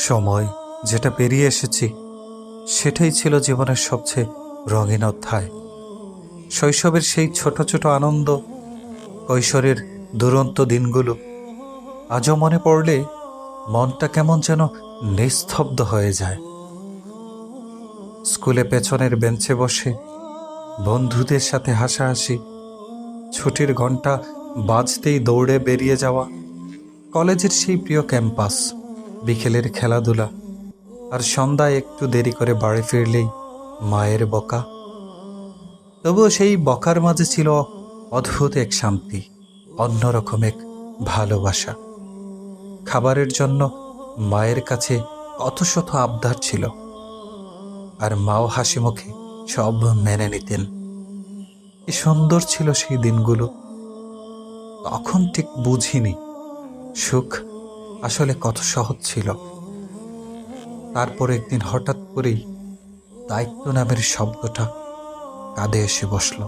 সময় যেটা পেরিয়ে এসেছি সেটাই ছিল জীবনের সবচেয়ে রঙিন অধ্যায়। শৈশবের সেই ছোট ছোট আনন্দ, কৈশোরের দুরন্ত দিনগুলো আজও মনে পড়লে মনটা কেমন যেন নিস্তব্ধ হয়ে যায়। স্কুলে পেছনের বেঞ্চে বসে বন্ধুদের সাথে হাসাহাসি, ছুটির ঘন্টা বাজতেই দৌড়ে বেরিয়ে যাওয়া, কলেজের সেই প্রিয় ক্যাম্পাস, বিকেলের খেলাধুলা, আর সন্ধ্যায় একটু দেরি করে বাড়ি ফিরলেই মায়ের বকা। তবুও সেই বকার মাঝে ছিল অদ্ভুত এক শান্তি, অন্যরকম এক ভালোবাসা। খাবারের জন্য মায়ের কাছে কত শত আবদার ছিল, আর মাও হাসি মুখে সব মেনে নিতেন। কি সুন্দর ছিল সেই দিনগুলো। তখন ঠিক বুঝিনি সুখ আসলে কত সহজ ছিল। তারপর একদিন হঠাৎ করেই দায়িত্ব নামের শব্দটা কাঁধে এসে বসল।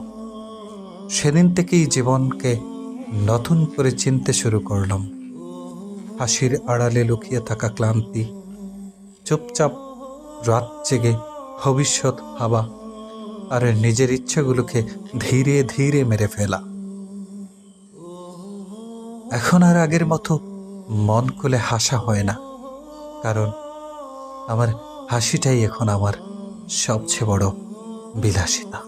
সেদিন থেকেই জীবনকে নতুন করে চিনতে শুরু করলাম। হাসির আড়ালে লুকিয়ে থাকা ক্লান্তি, চুপচাপ রাত জেগে ভবিষ্যৎ ভাবা, আর নিজের ইচ্ছেগুলোকে ধীরে ধীরে মেরে ফেলা। এখন আর আগের মতো মন খুলে হাসা হয় না, কারণ আমার হাসিটাই এখন আমার সবচেয়ে বড় বিলাসিতা।